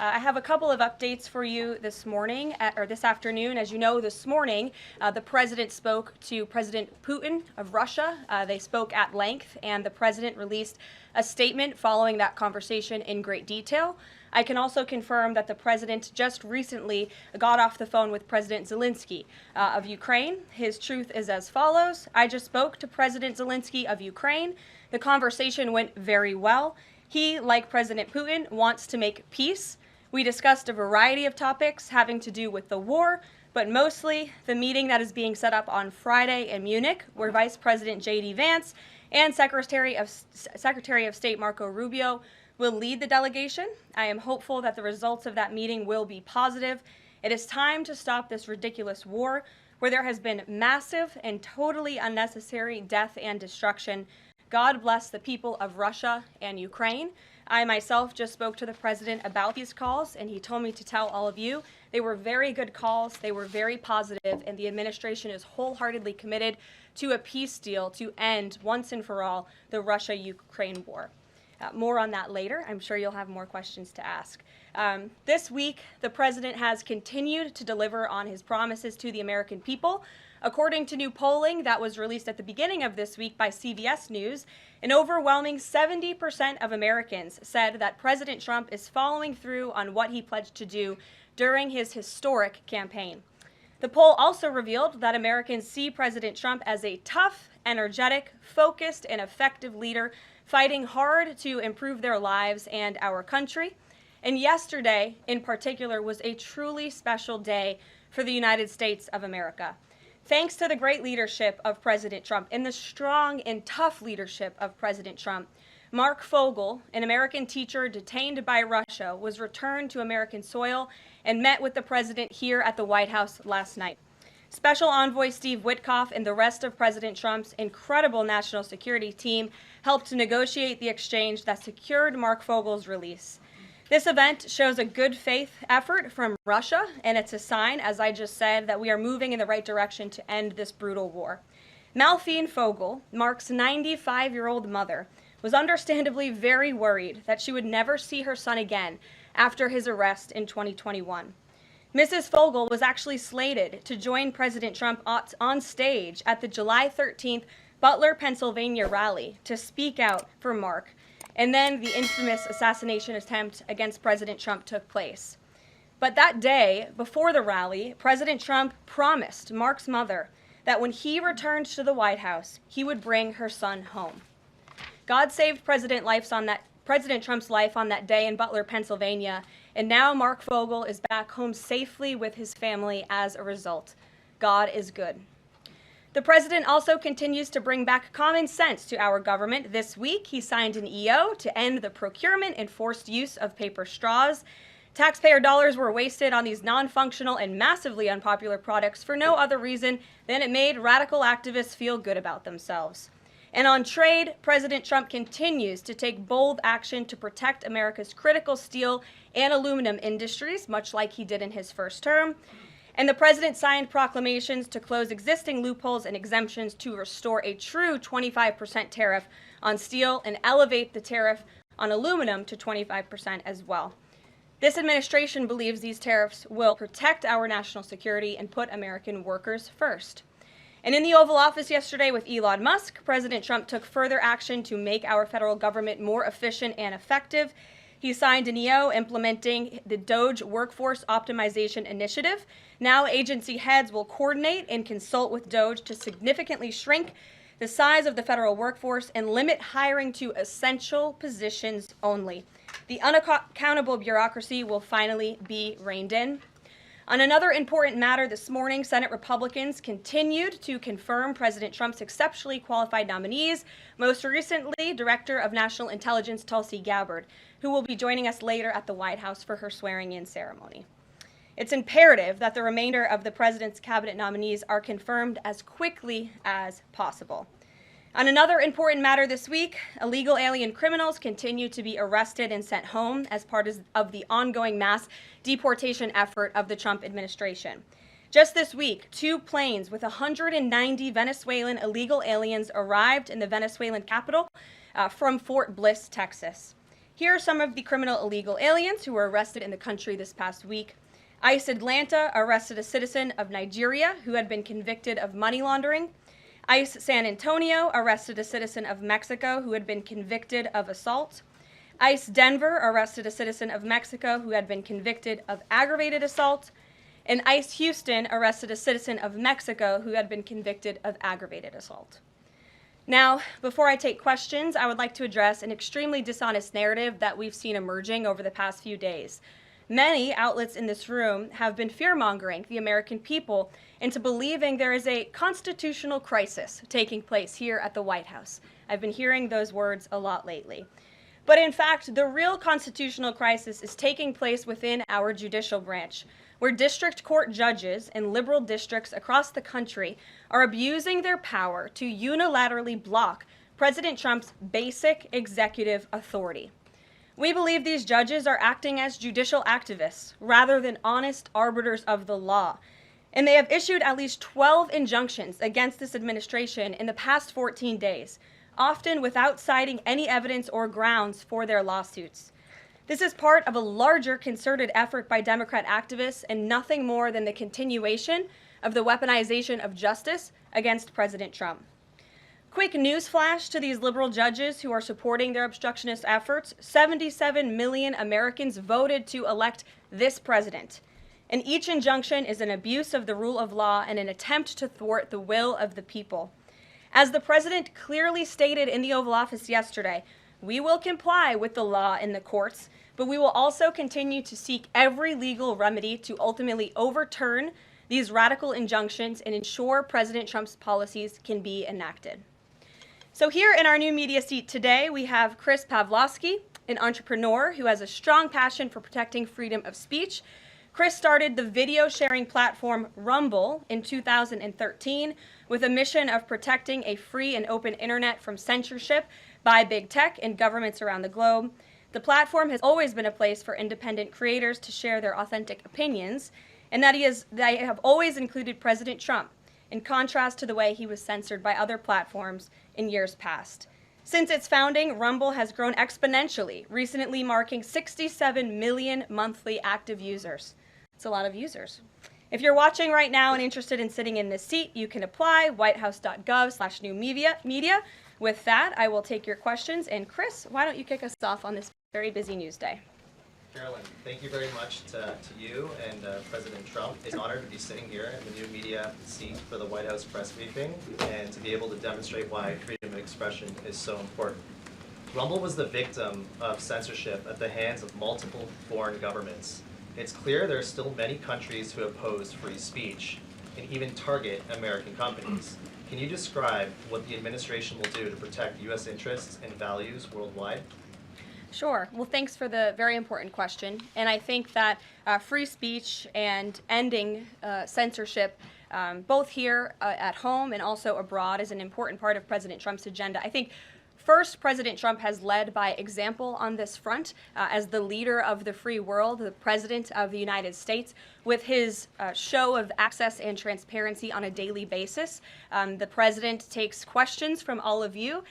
I have a couple of updates for you this morning, or this afternoon. As you know, this morning, the president spoke to President Putin of Russia. They spoke at length, and the president released a statement following that conversation in great detail. I can also confirm that the president just recently got off the phone with President Zelensky of Ukraine. His truth is as follows. I just spoke to President Zelensky of Ukraine. The conversation went very well. He, like President Putin, wants to make peace. We discussed a variety of topics having to do with the war, but mostly the meeting that is being set up on Friday in Munich, where Vice President J.D. Vance and Secretary of State Marco Rubio will lead the delegation. I am hopeful that the results of that meeting will be positive. It is time to stop this ridiculous war where there has been massive and totally unnecessary death and destruction. God bless the people of Russia and Ukraine. I myself just spoke to the president about these calls, and he told me to tell all of you they were very good calls, they were very positive, and the administration is wholeheartedly committed to a peace deal to end once and for all the Russia-Ukraine war. More on that later. I'm sure you'll have more questions to ask. This week, the president has continued to deliver on his promises to the American people. According to new polling that was released at the beginning of this week by CBS News, an overwhelming 70% of Americans said that President Trump is following through on what he pledged to do during his historic campaign. The poll also revealed that Americans see President Trump as a tough, energetic, focused, and effective leader fighting hard to improve their lives and our country. And yesterday, in particular, was a truly special day for the United States of America. Thanks to the great leadership of President Trump and the strong and tough leadership of President Trump, Mark Fogel, an American teacher detained by Russia, was returned to American soil and met with the president here at the White House last night. Special Envoy Steve Witkoff and the rest of President Trump's incredible national security team helped to negotiate the exchange that secured Mark Fogel's release. This event shows a good faith effort from Russia, and it's a sign, as I just said, that we are moving in the right direction to end this brutal war. Malphine Fogel, Mark's 95-year-old mother, was understandably very worried that she would never see her son again after his arrest in 2021. Mrs. Fogel was actually slated to join President Trump on stage at the July 13th Butler, Pennsylvania rally to speak out for Mark. And then the infamous assassination attempt against President Trump took place. But that day, before the rally, President Trump promised Mark's mother that when he returned to the White House, he would bring her son home. God saved President Trump's life on that day in Butler, Pennsylvania, and now Mark Fogel is back home safely with his family as a result. God is good. The president also continues to bring back common sense to our government. This week, he signed an EO to end the procurement and forced use of paper straws. Taxpayer dollars were wasted on these non-functional and massively unpopular products for no other reason than it made radical activists feel good about themselves. And on trade, President Trump continues to take bold action to protect America's critical steel and aluminum industries, much like he did in his first term. And the president signed proclamations to close existing loopholes and exemptions to restore a true 25% tariff on steel and elevate the tariff on aluminum to 25% as well. This administration believes these tariffs will protect our national security and put American workers first. And in the Oval Office yesterday with Elon Musk, President Trump took further action to make our federal government more efficient and effective. He signed an EO implementing the DOGE Workforce Optimization Initiative. Now agency heads will coordinate and consult with DOGE to significantly shrink the size of the federal workforce and limit hiring to essential positions only. The unaccountable bureaucracy will finally be reined in. On another important matter this morning, Senate Republicans continued to confirm President Trump's exceptionally qualified nominees, most recently Director of National Intelligence Tulsi Gabbard, who will be joining us later at the White House for her swearing-in ceremony. It's imperative that the remainder of the president's cabinet nominees are confirmed as quickly as possible. On another important matter this week, illegal alien criminals continue to be arrested and sent home as part of the ongoing mass deportation effort of the Trump administration. Just this week, 2 planes with 190 Venezuelan illegal aliens arrived in the Venezuelan capital from Fort Bliss, Texas. Here are some of the criminal illegal aliens who were arrested in the country this past week. ICE Atlanta arrested a citizen of Nigeria who had been convicted of money laundering. ICE San Antonio arrested a citizen of Mexico who had been convicted of assault. ICE Denver arrested a citizen of Mexico who had been convicted of aggravated assault. And ICE Houston arrested a citizen of Mexico who had been convicted of aggravated assault. Now, before I take questions, I would like to address an extremely dishonest narrative that we've seen emerging over the past few days. Many outlets in this room have been fear-mongering the American people into believing there is a constitutional crisis taking place here at the White House. I've been hearing those words a lot lately. But in fact, the real constitutional crisis is taking place within our judicial branch, where district court judges in liberal districts across the country are abusing their power to unilaterally block President Trump's basic executive authority. We believe these judges are acting as judicial activists rather than honest arbiters of the law, and they have issued at least 12 injunctions against this administration in the past 14 days, often without citing any evidence or grounds for their lawsuits. This is part of a larger concerted effort by Democrat activists and nothing more than the continuation of the weaponization of justice against President Trump. Quick news flash to these liberal judges who are supporting their obstructionist efforts: 77 million Americans voted to elect this president. And each injunction is an abuse of the rule of law and an attempt to thwart the will of the people. As the president clearly stated in the Oval Office yesterday, we will comply with the law in the courts, but we will also continue to seek every legal remedy to ultimately overturn these radical injunctions and ensure President Trump's policies can be enacted. So here in our new media seat today, we have Chris Pavlovsky, an entrepreneur who has a strong passion for protecting freedom of speech. Chris started the video sharing platform Rumble in 2013 with a mission of protecting a free and open internet from censorship by big tech and governments around the globe. The platform has always been a place for independent creators to share their authentic opinions, and they have always included President Trump, in contrast to the way he was censored by other platforms in years past. Since its founding, Rumble has grown exponentially, recently marking 67 million monthly active users. It's a lot of users. If you're watching right now and interested in sitting in this seat, you can apply, whitehouse.gov/newmedia. With that, I will take your questions. And Chris, why don't you kick us off on this very busy news day? Karoline, thank you very much to you and President Trump. It's an honor to be sitting here in the new media seat for the White House press briefing and to be able to demonstrate why freedom of expression is so important. Rumble was the victim of censorship at the hands of multiple foreign governments. It's clear there are still many countries who oppose free speech and even target American companies. Can you describe what the administration will do to protect U.S. interests and values worldwide? Sure. Well, thanks for the very important question. And I think that free speech and ending censorship, both here at home and also abroad, is an important part of President Trump's agenda. I think first, President Trump has led by example on this front as the leader of the free world, the president of the United States, with his show of access and transparency on a daily basis. The president takes questions from all of you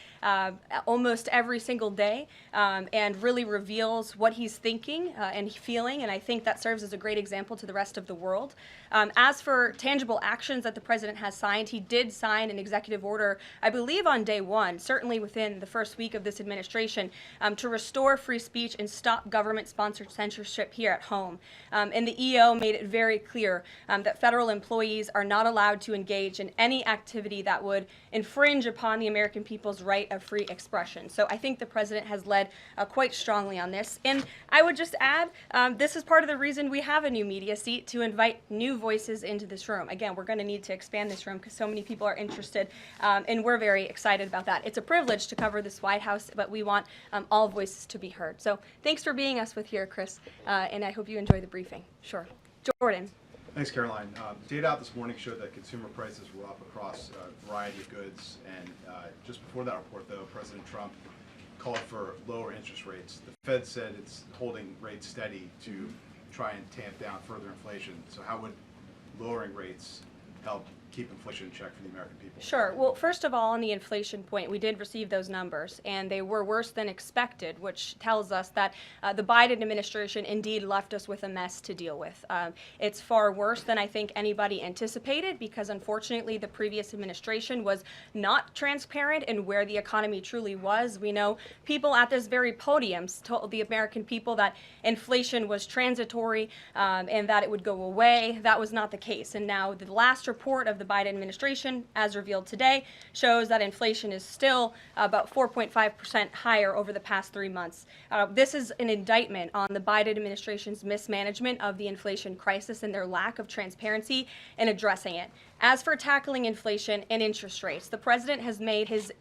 almost every single day and really reveals what he's thinking and feeling, and I think that serves as a great example to the rest of the world. As for tangible actions that the president has signed, he did sign an executive order, I believe on day one, certainly within the first week of this administration, to restore free speech and stop government-sponsored censorship here at home. And the EO made it very clear that federal employees are not allowed to engage in any activity that would infringe upon the American people's right of free expression. So I think the president has led quite strongly on this. And I would just add, this is part of the reason we have a new media seat, to invite new voices into this room. Again, we're going to need to expand this room because so many people are interested, and we're very excited about that. It's a privilege to cover this White House, but we want all voices to be heard. So thanks for being us with here, Chris, and I hope you enjoy the briefing. Sure. Jordan. Thanks, Caroline. Data out this morning showed that consumer prices were up across a variety of goods, and just before that report, though, President Trump called for lower interest rates. The Fed said it's holding rates steady to try and tamp down further inflation. So how would lowering rates help keep inflation in check for the American people? Sure. Well, first of all, on the inflation point, we did receive those numbers, and they were worse than expected, which tells us that the Biden administration indeed left us with a mess to deal with. It's far worse than I think anybody anticipated, because unfortunately the previous administration was not transparent in where the economy truly was. We know people at this very podium told the American people that inflation was transitory and that it would go away. That was not the case. And now the last report of the Biden administration, as revealed today, shows that inflation is still about 4.5% higher over the past 3 months. This is an indictment on the Biden administration's mismanagement of the inflation crisis and their lack of transparency in addressing it. As for tackling inflation and interest rates, the president has made his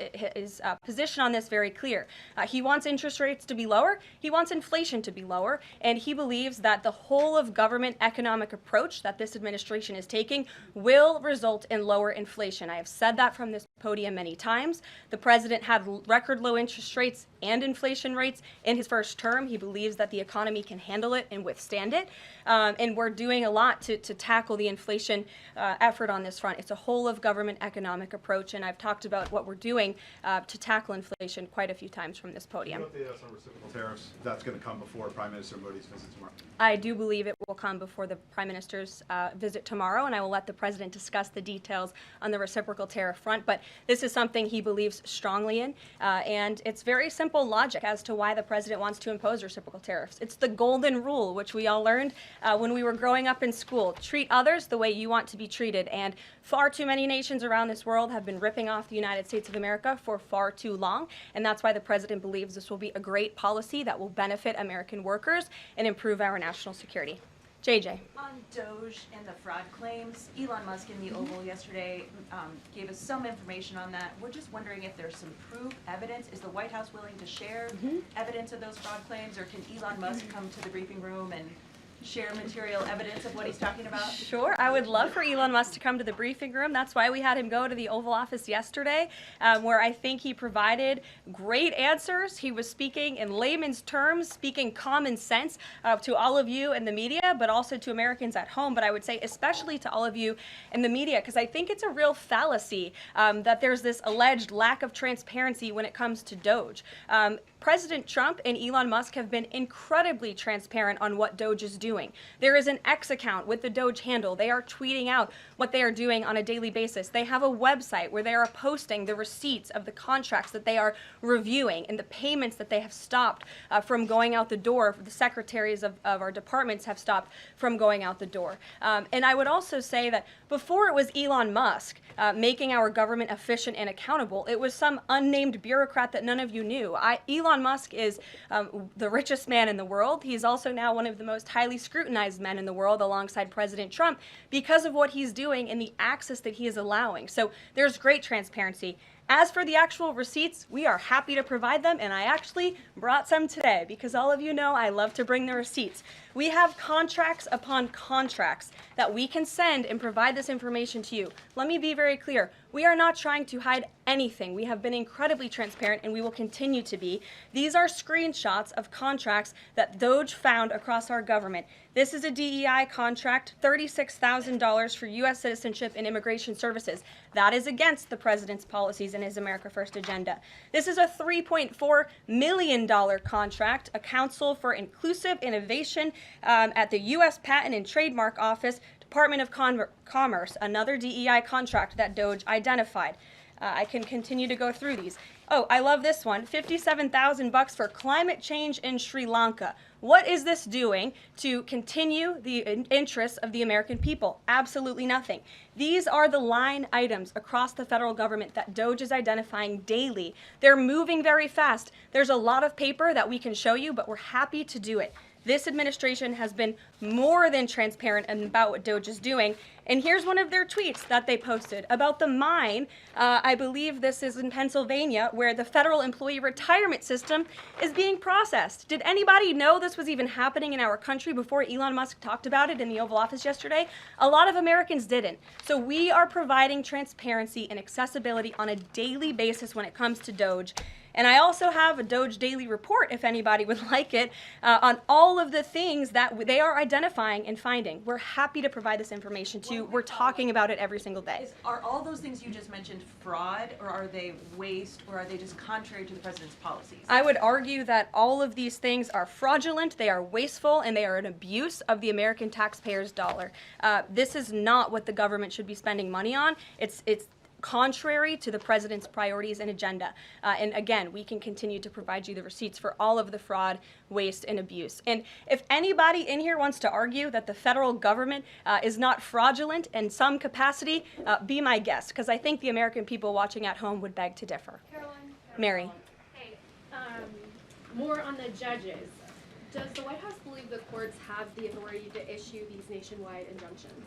position on this very clear. He wants interest rates to be lower, he wants inflation to be lower, and he believes that the whole of government economic approach that this administration is taking will result in lower inflation. I have said that from this podium many times. The president had record low interest rates and inflation rates in his first term. He believes that the economy can handle it and withstand it. And we're doing a lot to tackle the inflation effort on this front. It's a whole of government economic approach, and I've talked about what we're doing to tackle inflation quite a few times from this podium. Can you update us on reciprocal tariffs? That's going to come before Prime Minister Modi's visit tomorrow. I do believe it will come before the Prime Minister's visit tomorrow, and I will let the President discuss the details on the reciprocal tariff front. But this is something he believes strongly in, and it's very simple logic as to why the President wants to impose reciprocal tariffs. It's the golden rule, which we all learned when we were growing up in school. Treat others the way you want to be treated, and far too many nations around this world have been ripping off the United States of America for far too long, and that's why the President believes this will be a great policy that will benefit American workers and improve our national security. JJ. On Doge and the fraud claims, Elon Musk in the Oval yesterday gave us some information on that. We're just wondering if there's some proof, evidence. Is the White House willing to share evidence of those fraud claims, or can Elon Musk come to the briefing room and share material evidence of what he's talking about? Sure. I would love for Elon Musk to come to the briefing room. That's why we had him go to the Oval Office yesterday, where I think he provided great answers. He was speaking in layman's terms, speaking common sense to all of you in the media, but also to Americans at home. But I would say especially to all of you in the media, because I think it's a real fallacy that there's this alleged lack of transparency when it comes to Doge. President Trump and Elon Musk have been incredibly transparent on what Doge is doing. There is an X account with the Doge handle. They are tweeting out what they are doing on a daily basis. They have a website where they are posting the receipts of the contracts that they are reviewing and the payments that they have stopped from going out the door. The secretaries of our departments have stopped from going out the door. And I would also say that before it was Elon Musk making our government efficient and accountable, it was some unnamed bureaucrat that none of you knew. Elon Musk is the richest man in the world. He's also now one of the most highly scrutinized men in the world alongside President Trump because of what he's doing and the access that he is allowing. So there's great transparency. As for the actual receipts, we are happy to provide them, and I actually brought some today because all of you know I love to bring the receipts. We have contracts upon contracts that we can send and provide this information to you. Let me be very clear. We are not trying to hide anything. We have been incredibly transparent, and we will continue to be. These are screenshots of contracts that Doge found across our government. This is a DEI contract, $36,000 for U.S. citizenship and immigration services. That is against the president's policies and his America First agenda. This is a $3.4 million contract, a Council for Inclusive Innovation at the U.S. Patent and Trademark Office, Department of Commerce, another DEI contract that Doge identified. I can continue to go through these. Oh, I love this one, $57,000 for climate change in Sri Lanka. What is this doing to continue the interests of the American people? Absolutely nothing. These are the line items across the federal government that Doge is identifying daily. They're moving very fast. There's a lot of paper that we can show you, but we're happy to do it. This administration has been more than transparent about what Doge is doing. And here's one of their tweets that they posted about the mine. I believe this is in Pennsylvania, where the federal employee retirement system is being processed. Did anybody know this was even happening in our country before Elon Musk talked about it in the Oval Office yesterday? A lot of Americans didn't. So we are providing transparency and accessibility on a daily basis when it comes to Doge. And I also have a Doge Daily Report, if anybody would like it, on all of the things that they are identifying and finding. We're happy to provide this information to you. We're talking about it every single day. Are all those things you just mentioned fraud, or are they waste, or are they just contrary to the president's policies? I would argue that all of these things are fraudulent, they are wasteful, and they are an abuse of the American taxpayer's dollar. This is not what the government should be spending money on. It's contrary to the president's priorities and agenda. And again, we can continue to provide you the receipts for all of the fraud, waste, and abuse. And if anybody in here wants to argue that the federal government is not fraudulent in some capacity, be my guest, because I think the American people watching at home would beg to differ. Caroline? Mary. Hey, more on the judges. Does the White House believe the courts have the authority to issue these nationwide injunctions?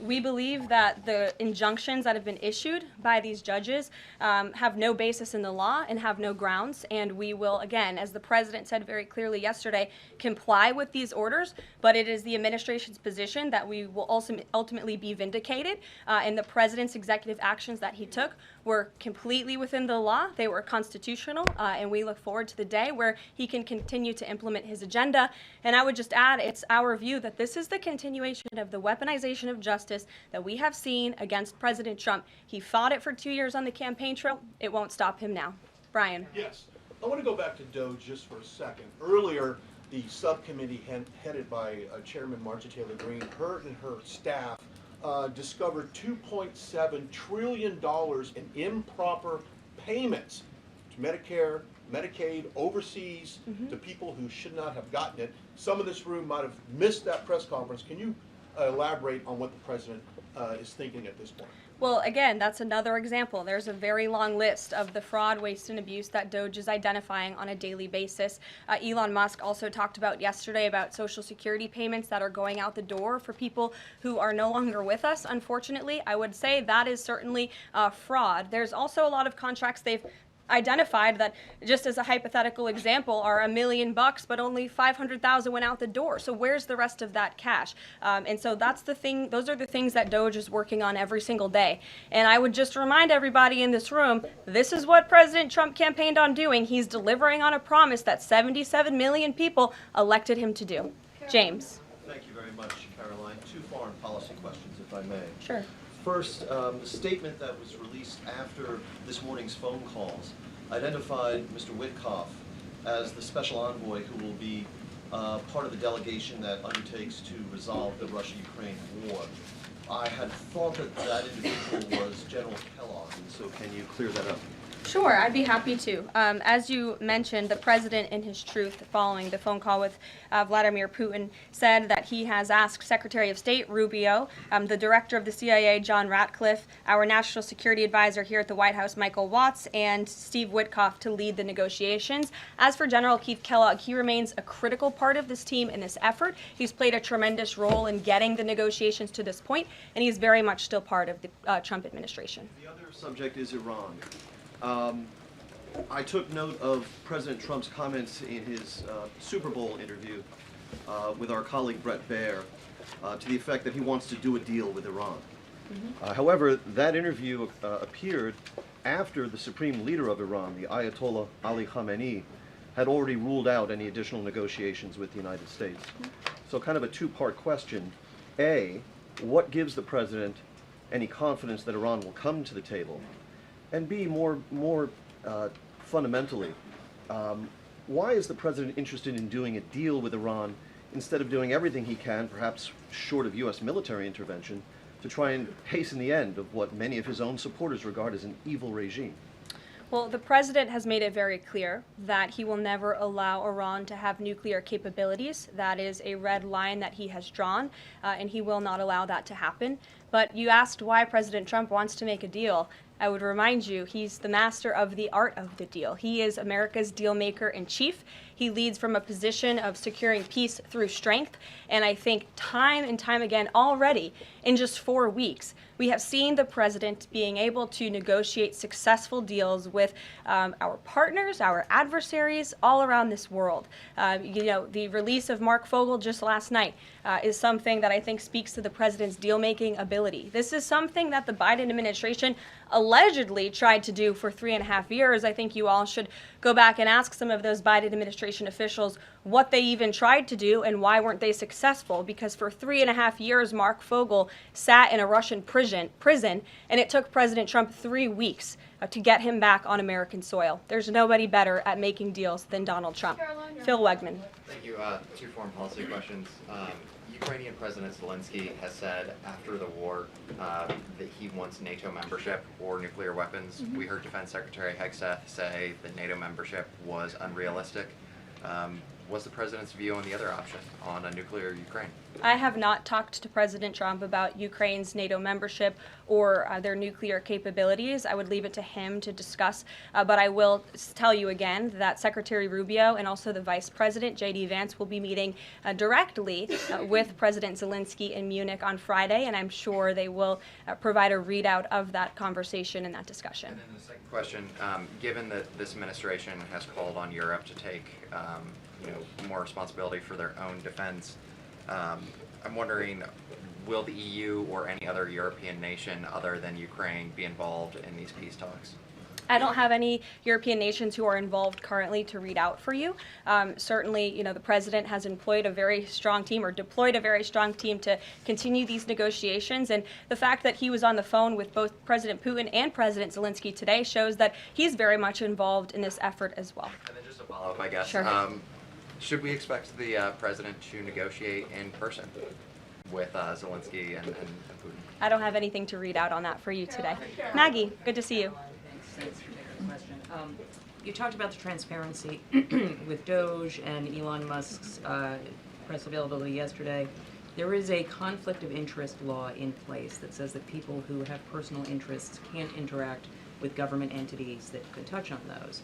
We believe that the injunctions that have been issued by these judges have no basis in the law and have no grounds, and we will, again, as the president said very clearly yesterday, comply with these orders, but it is the administration's position that we will also ultimately be vindicated, and the president's executive actions that he took were completely within the law, they were constitutional, and we look forward to the day where he can continue to implement his agenda. And I would just add, it's our view that this is the continuation of the weaponization of justice that we have seen against President Trump. He fought it for 2 years on the campaign trail. It won't stop him now. Brian. Yes. I want to go back to Doge just for a second. Earlier, the subcommittee headed by Chairman Marjorie Taylor Greene, her and her staff discovered $2.7 trillion in improper payments to Medicare, Medicaid, overseas, to people who should not have gotten it. Some of this room might have missed that press conference. Can you elaborate on what the president is thinking at this point? Well, again, that's another example. There's a very long list of the fraud, waste, and abuse that Doge is identifying on a daily basis. Elon Musk also talked about yesterday about Social Security payments that are going out the door for people who are no longer with us, unfortunately. I would say that is certainly fraud. There's also a lot of contracts they've identified that, just as a hypothetical example, are $1 million, but only 500,000 went out the door. So where's the rest of that cash? And so that's the thing. Those are the things that Doge is working on every single day. And I would just remind everybody in this room, this is what President Trump campaigned on doing. He's delivering on a promise that 77 million people elected him to do. James. Thank you very much, Caroline. Two foreign policy questions, if I may. Sure. First, the statement that was released after this morning's phone calls identified Mr. Witkoff as the special envoy who will be part of the delegation that undertakes to resolve the Russia-Ukraine war. I had thought that that individual was General Kellogg, and so can you clear that up? Sure, I'd be happy to. As you mentioned, the president, in his truth, following the phone call with Vladimir Putin, said that he has asked Secretary of State Rubio, the director of the CIA, John Ratcliffe, our national security advisor here at the White House, Michael Watts, and Steve Witkoff to lead the negotiations. As for General Keith Kellogg, he remains a critical part of this team in this effort. He's played a tremendous role in getting the negotiations to this point, and he's very much still part of the Trump administration. The other subject is Iran. I took note of President Trump's comments in his Super Bowl interview with our colleague Brett Baer to the effect that he wants to do a deal with Iran. However, that interview appeared after the supreme leader of Iran, the Ayatollah Ali Khamenei, had already ruled out any additional negotiations with the United States. So kind of a two-part question. A, what gives the president any confidence that Iran will come to the table? And B, more fundamentally, why is the president interested in doing a deal with Iran instead of doing everything he can, perhaps short of U.S. military intervention, to try and hasten the end of what many of his own supporters regard as an evil regime? Well, the president has made it very clear that he will never allow Iran to have nuclear capabilities. That is a red line that he has drawn, and he will not allow that to happen. But you asked why President Trump wants to make a deal. I would remind you, he's the master of the art of the deal. He is America's deal maker in chief. He leads from a position of securing peace through strength. And I think time and time again already, in just 4 weeks, we have seen the president being able to negotiate successful deals with our partners, our adversaries all around this world. You know, the release of Mark Fogel just last night is something that I think speaks to the president's deal-making ability. This is something that the Biden administration allegedly tried to do for 3.5 years. I think you all should go back and ask some of those Biden administration officials what they even tried to do and why weren't they successful, because for 3.5 years Mark Fogel sat in a Russian prison and it took President Trump 3 weeks to get him back on American soil. There's nobody better at making deals than Donald Trump. Phil Wegman. Thank you. Two foreign policy questions. Ukrainian President Zelensky has said after the war that he wants NATO membership or nuclear weapons. We heard Defense Secretary Hegseth say that NATO membership was unrealistic. What's the president's view on the other option, on a nuclear Ukraine? I have not talked to President Trump about Ukraine's NATO membership or their nuclear capabilities. I would leave it to him to discuss. But I will tell you again that Secretary Rubio and also the Vice President, J.D. Vance, will be meeting directly with President Zelensky in Munich on Friday, and I'm sure they will provide a readout of that conversation and that discussion. And then the second question, given that this administration has called on Europe to take more responsibility for their own defense, I'm wondering, will the EU or any other European nation other than Ukraine be involved in these peace talks? I don't have any European nations who are involved currently to read out for you. Certainly, the president has employed a very strong team or deployed a very strong team to continue these negotiations. And the fact that he was on the phone with both President Putin and President Zelensky today shows that he's very much involved in this effort as well. And then just a follow-up, I guess. Sure. Should we expect the president to negotiate in person with Zelensky and Putin? I don't have anything to read out on that for you today. Maggie, good to see you. Thanks for taking the question. You talked about the transparency with Doge and Elon Musk's press availability yesterday. There is a conflict of interest law in place that says that people who have personal interests can't interact with government entities that could touch on those.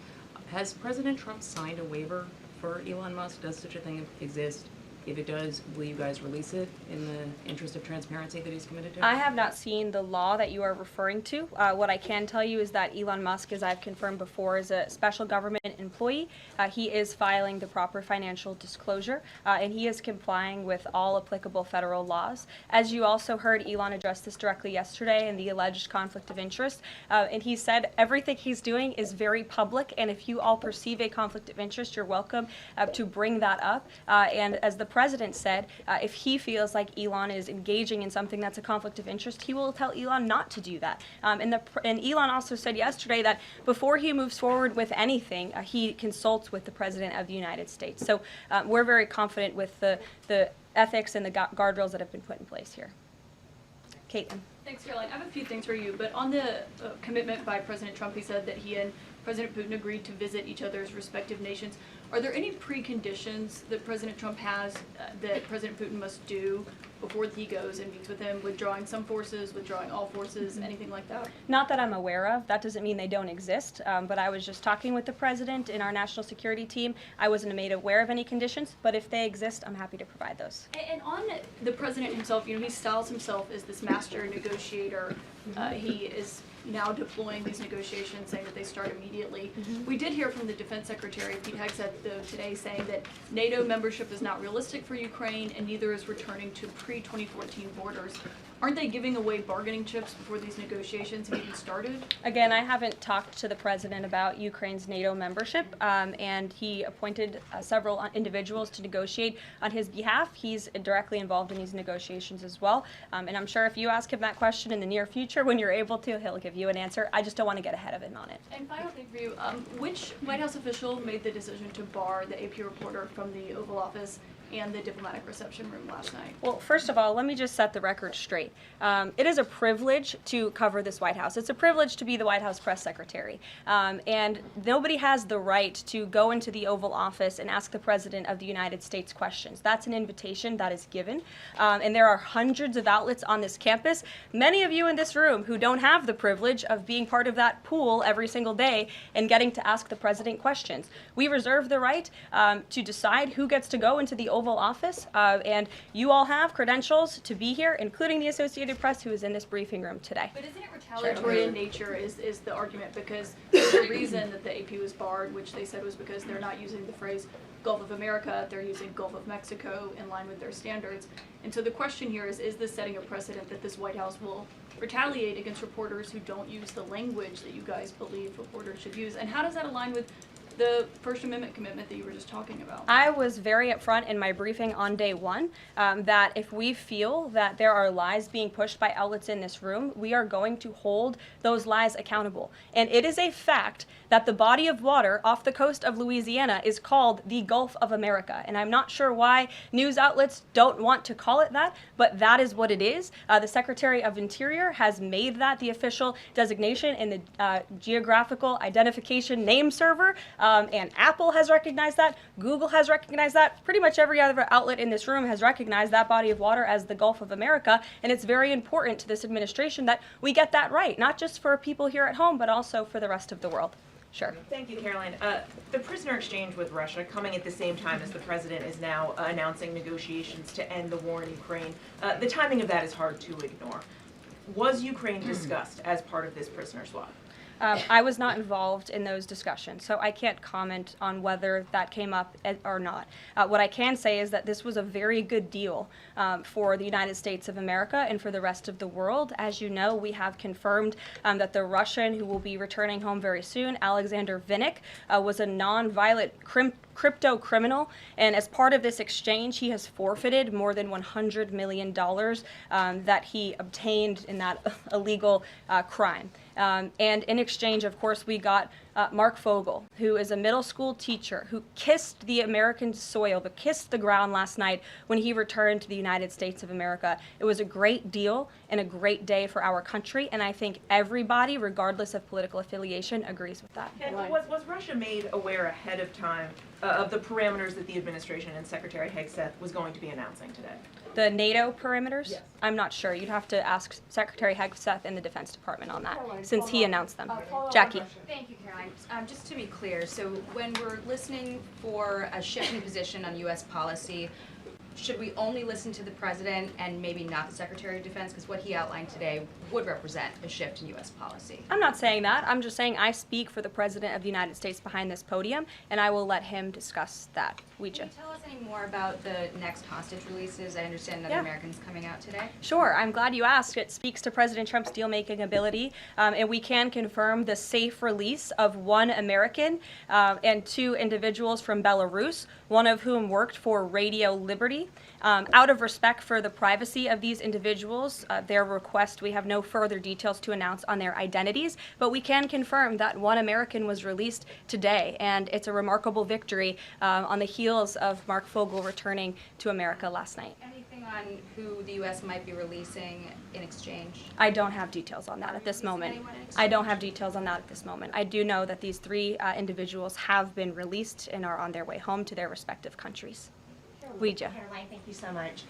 Has President Trump signed a waiver for Elon Musk? Does such a thing exist? If it does, will you guys release it in the interest of transparency that he's committed to? I have not seen the law that you are referring to. What I can tell you is that Elon Musk, as I've confirmed before, is a special government employee. He is filing the proper financial disclosure, and he is complying with all applicable federal laws. As you also heard, Elon address this directly yesterday in the alleged conflict of interest, and he said everything he's doing is very public, and if you all perceive a conflict of interest, you're welcome to bring that up. And as the president said, if he feels like Elon is engaging in something that's a conflict of interest, he will tell Elon not to do that. And Elon also said yesterday that before he moves forward with anything, he consults with the President of the United States. So we're very confident with the ethics and the guardrails that have been put in place here. Caitlin. Thanks, Caroline. I have a few things for you, but on the commitment by President Trump, he said that he and President Putin agreed to visit each other's respective nations. Are there any preconditions that President Trump has that President Putin must do before he goes and meets with him, withdrawing some forces, withdrawing all forces, anything like that? Not that I'm aware of. That doesn't mean they don't exist, but I was just talking with the president in our national security team. I wasn't made aware of any conditions, but if they exist, I'm happy to provide those. And on the president himself, he styles himself as this master negotiator. He is now deploying these negotiations, saying that they start immediately. We did hear from the Defense Secretary, Pete Hegseth, though, today saying that NATO membership is not realistic for Ukraine and neither is returning to pre-2014 borders. Aren't they giving away bargaining chips before these negotiations have even started? Again, I haven't talked to the president about Ukraine's NATO membership, and he appointed several individuals to negotiate on his behalf. He's directly involved in these negotiations as well, and I'm sure if you ask him that question in the near future, when you're able to, he'll give you an answer. I just don't want to get ahead of him on it. And final thing for you, which White House official made the decision to bar the AP reporter from the Oval Office and the diplomatic reception room last night? Well, first of all, let me just set the record straight. It is a privilege to cover this White House. It's a privilege to be the White House press secretary. And nobody has the right to go into the Oval Office and ask the President of the United States questions. That's an invitation that is given. And there are hundreds of outlets on this campus, many of you in this room who don't have the privilege of being part of that pool every single day and getting to ask the President questions. We reserve the right to decide who gets to go into the Oval Oval Office, and you all have credentials to be here, including the Associated Press, who is in this briefing room today. But isn't it retaliatory in nature is the argument, because the reason that the AP was barred, which they said was because they're not using the phrase Gulf of America, they're using Gulf of Mexico in line with their standards. And so the question here is this setting a precedent that this White House will retaliate against reporters who don't use the language that you guys believe reporters should use? And how does that align with the First Amendment commitment that you were just talking about? I was very upfront in my briefing on day one that if we feel that there are lies being pushed by outlets in this room, we are going to hold those lies accountable. And it is a fact that the body of water off the coast of Louisiana is called the Gulf of America. And I'm not sure why news outlets don't want to call it that, but that is what it is. The Secretary of Interior has made that the official designation in the Geographical Identification Name Server. And Apple has recognized that, Google has recognized that, pretty much every other outlet in this room has recognized that body of water as the Gulf of America, and it's very important to this administration that we get that right, not just for people here at home, but also for the rest of the world. Sure. Thank you, Karoline. The prisoner exchange with Russia coming at the same time as the president is now announcing negotiations to end the war in Ukraine. The timing of that is hard to ignore. Was Ukraine discussed as part of this prisoner swap? I was not involved in those discussions, so I can't comment on whether that came up or not. What I can say is that this was a very good deal for the United States of America and for the rest of the world. As you know, we have confirmed that the Russian who will be returning home very soon, Alexander Vinnik, was a non-violent crypto criminal, and as part of this exchange, he has forfeited more than $100 million that he obtained in that illegal crime. And in exchange, of course, we got Mark Fogel, who is a middle school teacher who kissed the American soil, but kissed the ground last night when he returned to the United States of America. It was a great deal and a great day for our country, and I think everybody, regardless of political affiliation, agrees with that. And was Russia made aware ahead of time of the parameters that the administration and Secretary Hegseth was going to be announcing today? The NATO perimeters? Yes. I'm not sure. You'd have to ask Secretary Hegseth and the Defense Department on that, since he announced them. Jackie. Thank you, Caroline. Just to be clear, so when we're listening for a shift in position on U.S. policy, should we only listen to the president and maybe not the Secretary of Defense? Because what he outlined today would represent a shift in U.S. policy. I'm not saying that. I'm just saying I speak for the President of the United States behind this podium, and I will let him discuss that. Can you tell us any more about the next hostage releases? I understand another American's coming out today. Sure. I'm glad you asked. It speaks to President Trump's deal-making ability, and we can confirm the safe release of one American and two individuals from Belarus, one of whom worked for Radio Liberty. Out of respect for the privacy of these individuals, their request, we have no further details to announce on their identities, but we can confirm that one American was released today, and it's a remarkable victory on the heels of Mark Fogel returning to America last night. Anything on who the U.S. might be releasing in exchange? I don't have details on that at this moment. I don't have details on that at this moment. I do know that these three individuals have been released and are on their way home to their respective countries. Karoline, thank you so much.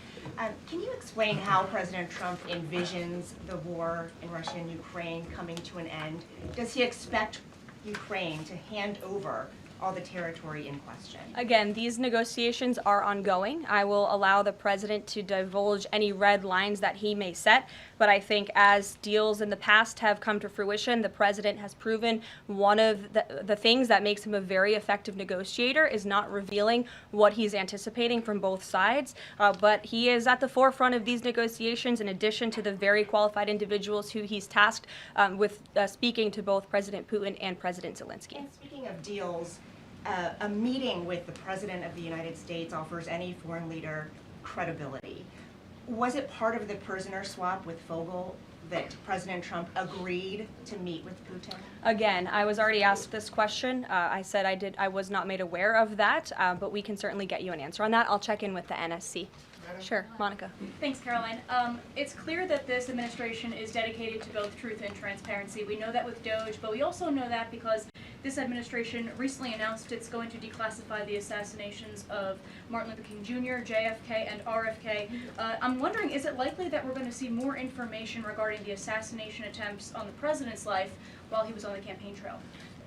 Can you explain how President Trump envisions the war in Russia and Ukraine coming to an end? Does he expect Ukraine to hand over all the territory in question? Again, these negotiations are ongoing. I will allow the president to divulge any red lines that he may set, but I think as deals in the past have come to fruition, the president has proven one of the things that makes him a very effective negotiator is not revealing what he's anticipating from both sides, but he is at the forefront of these negotiations in addition to the very qualified individuals who he's tasked with speaking to both President Putin and President Zelensky. And speaking of deals, a meeting with the President of the United States offers any foreign leader credibility. Was it part of the prisoner swap with Fogel that President Trump agreed to meet with Putin? Again, I was already asked this question. I said I was not made aware of that, but we can certainly get you an answer on that. I'll check in with the NSC. Sure, Monica. Thanks, Caroline. It's clear that this administration is dedicated to both truth and transparency. We know that with DOJ, but we also know that because this administration recently announced it's going to declassify the assassinations of Martin Luther King Jr., JFK, and RFK. I'm wondering, is it likely that we're going to see more information regarding the assassination attempts on the president's life while he was on the campaign trail?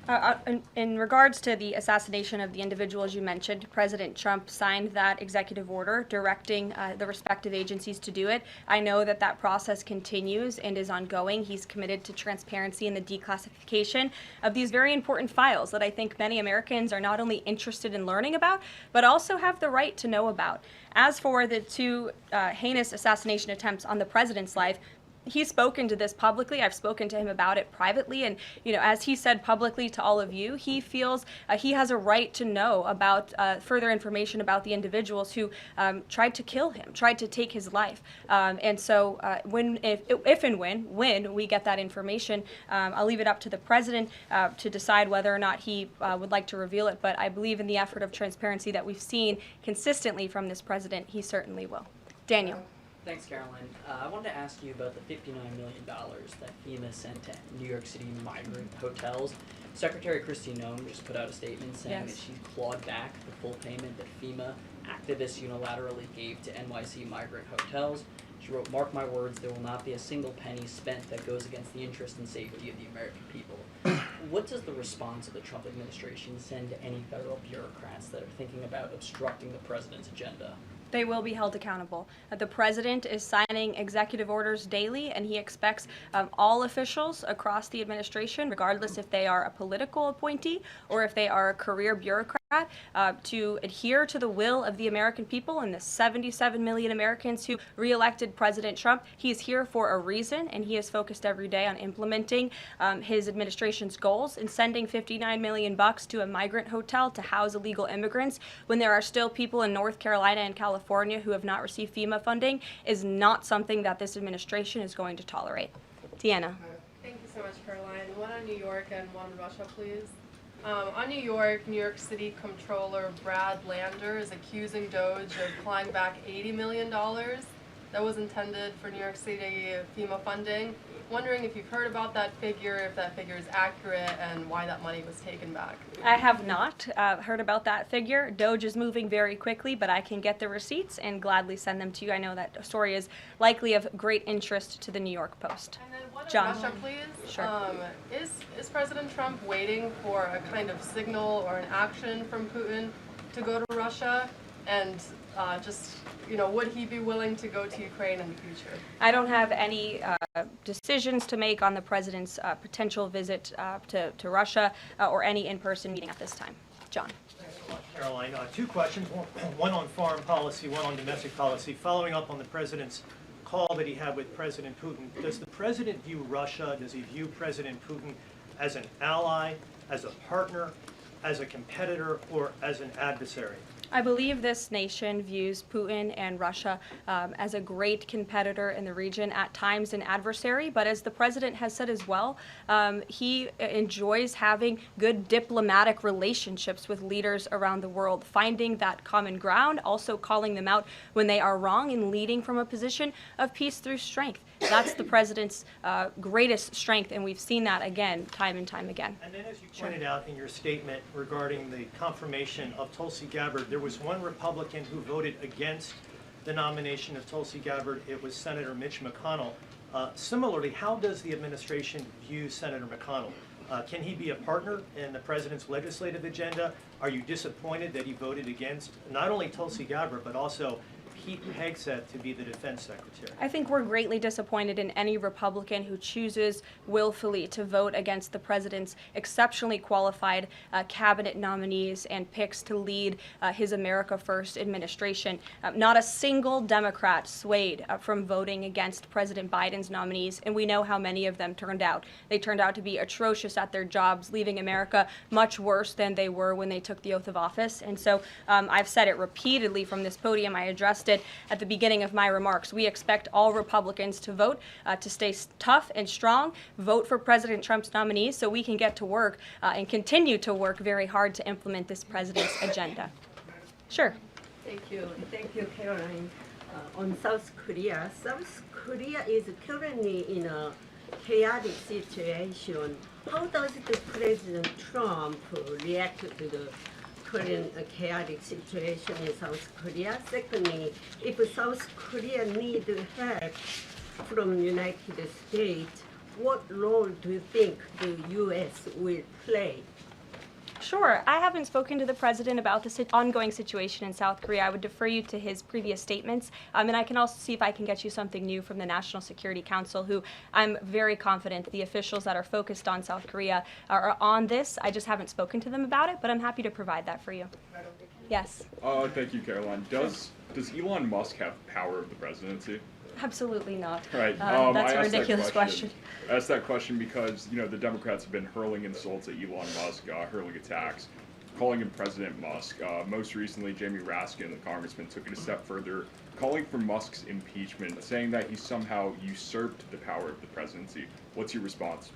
In regards to the assassination of the individuals you mentioned, President Trump signed that executive order directing the respective agencies to do it. I know that that process continues and is ongoing. He's committed to transparency and the declassification of these very important files that I think many Americans are not only interested in learning about, but also have the right to know about. As for the two heinous assassination attempts on the president's life, he's spoken to this publicly. I've spoken to him about it privately, and as he said publicly to all of you, he feels he has a right to know about further information about the individuals who tried to kill him, tried to take his life. And so, if and when we get that information, I'll leave it up to the president to decide whether or not he would like to reveal it. But I believe in the effort of transparency that we've seen consistently from this president, he certainly will. Daniel. Thanks, Caroline. I wanted to ask you about the $59 million that FEMA sent to New York City migrant hotels. Secretary Kristi Noem just put out a statement saying that she's clawed back the full payment that FEMA activists unilaterally gave to NYC migrant hotels. She wrote, "Mark my words, there will not be a single penny spent that goes against the interest and safety of the American people." What does the response of the Trump administration send to any federal bureaucrats that are thinking about obstructing the president's agenda? They will be held accountable. The president is signing executive orders daily, and he expects all officials across the administration, regardless if they are a political appointee or if they are a career bureaucrat, to adhere to the will of the American people and the 77 million Americans who re-elected President Trump. He's here for a reason, and he is focused every day on implementing his administration's goals, and sending $59 million to a migrant hotel to house illegal immigrants when there are still people in North Carolina and California who have not received FEMA funding is not something that this administration is going to tolerate. Deanna. Thank you so much, Caroline. One on New York and one on Russia, please. On New York City Comptroller Brad Lander is accusing DOGE of clawing back $80 million that was intended for New York City FEMA funding. Wondering if you've heard about that figure, if that figure is accurate, and why that money was taken back. I have not heard about that figure. DOGE is moving very quickly, but I can get the receipts and gladly send them to you. I know that story is likely of great interest to the New York Post. And then one John. on Russia, please. Sure. Is President Trump waiting for a kind of signal or an action from Putin to go to Russia? And would he be willing to go to Ukraine in the future? I don't have any decisions to make on the president's potential visit to Russia or any in-person meeting at this time. John. Thanks a lot, Caroline. Two questions, one on foreign policy, one on domestic policy. Following up on the president's call that he had with President Putin, does the president view Russia, does he view President Putin as an ally, as a partner, as a competitor, or as an adversary? I believe this nation views Putin and Russia as a great competitor in the region, at times an adversary, but as the president has said as well, he enjoys having good diplomatic relationships with leaders around the world, finding that common ground, also calling them out when they are wrong, and leading from a position of peace through strength. That's the president's greatest strength, and we've seen that again, time and time again. And then, as you pointed out in your statement regarding the confirmation of Tulsi Gabbard, there was one Republican who voted against the nomination of Tulsi Gabbard. It was Senator Mitch McConnell. Similarly, how does the administration view Senator McConnell? Can he be a partner in the president's legislative agenda? Are you disappointed that he voted against not only Tulsi Gabbard, but also Pete Hegseth to be the defense secretary? I think we're greatly disappointed in any Republican who chooses willfully to vote against the president's exceptionally qualified cabinet nominees and picks to lead his America First administration. Not a single Democrat swayed from voting against President Biden's nominees, and we know how many of them turned out. They turned out to be atrocious at their jobs, leaving America much worse than they were when they took the oath of office. And so I've said it repeatedly from this podium. I addressed it at the beginning of my remarks. We expect all Republicans to vote, to stay tough and strong, vote for President Trump's nominees so we can get to work and continue to work very hard to implement this president's agenda. Sure. Thank you, Caroline. On South Korea is currently in a chaotic situation. How does the President Trump react to the current chaotic situation in South Korea? Secondly, if South Korea needs help from United States, what role do you think the U.S. will play? Sure. I haven't spoken to the president about the ongoing situation in South Korea. I would defer you to his previous statements. And I can also see if I can get you something new from the National Security Council, who I'm very confident the officials that are focused on South Korea are on this. I just haven't spoken to them about it, but I'm happy to provide that for you. Yes. Thank you, Karoline. Does Elon Musk have power of the presidency? Absolutely not. Right. That's a ridiculous question. I asked that question because, you know, the Democrats have been hurling insults at Elon Musk, hurling attacks, calling him President Musk. Most recently, Jamie Raskin, the congressman, took it a step further, calling for Musk's impeachment, saying that he somehow usurped the power of the presidency. What's your response?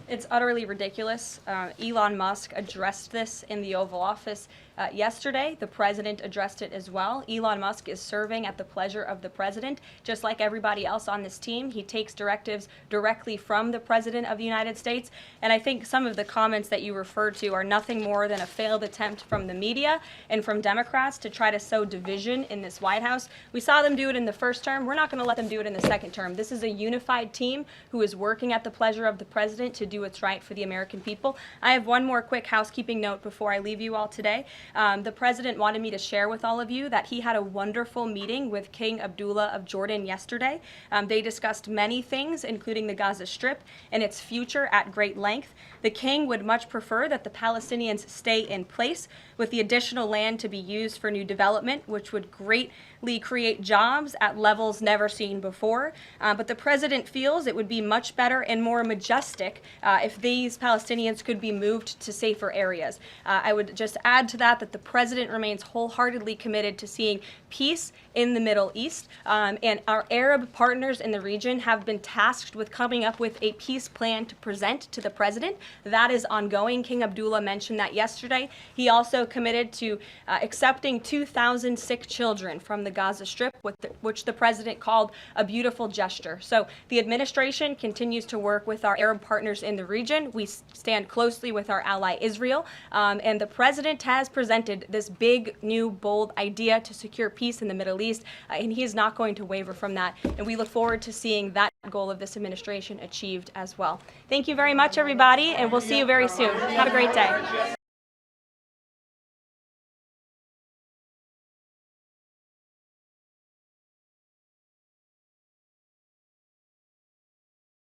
It's utterly ridiculous. Elon Musk addressed this in the Oval Office yesterday. The president addressed it as well. Elon Musk is serving at the pleasure of the president, just like everybody else on this team. He takes directives directly from the president of the United States. And I think some of the comments that you referred to are nothing more than a failed attempt from the media and from Democrats to try to sow division in this White House. We saw them do it in the first term. We're not going to let them do it in the second term. This is a unified team who is working at the pleasure of the president to do what's right for the American people. I have one more quick housekeeping note before I leave you all today. The president wanted me to share with all of you that he had a wonderful meeting with King Abdullah of Jordan yesterday. They discussed many things, including the Gaza Strip and its future at great length. The king would much prefer that the Palestinians stay in place, with the additional land to be used for new development, which would greatly create jobs at levels never seen before. But the president feels it would be much better and more majestic if these Palestinians could be moved to safer areas. I would just add to that the president remains wholeheartedly committed to seeing peace in the Middle East, and our Arab partners in the region have been tasked with coming up with a peace plan to present to the president. That is ongoing. King Abdullah mentioned that yesterday. He also committed to accepting 2,000 sick children from the Gaza Strip, which the president called a beautiful gesture. So the administration continues to work with our Arab partners in the region. We stand closely with our ally Israel, and the president has presented this big, new, bold idea to secure peace in the Middle East, and he is not going to waver from that. And we look forward to seeing that goal of this administration achieved as well. Thank you very much, everybody, and we'll see you very soon. Have a great day.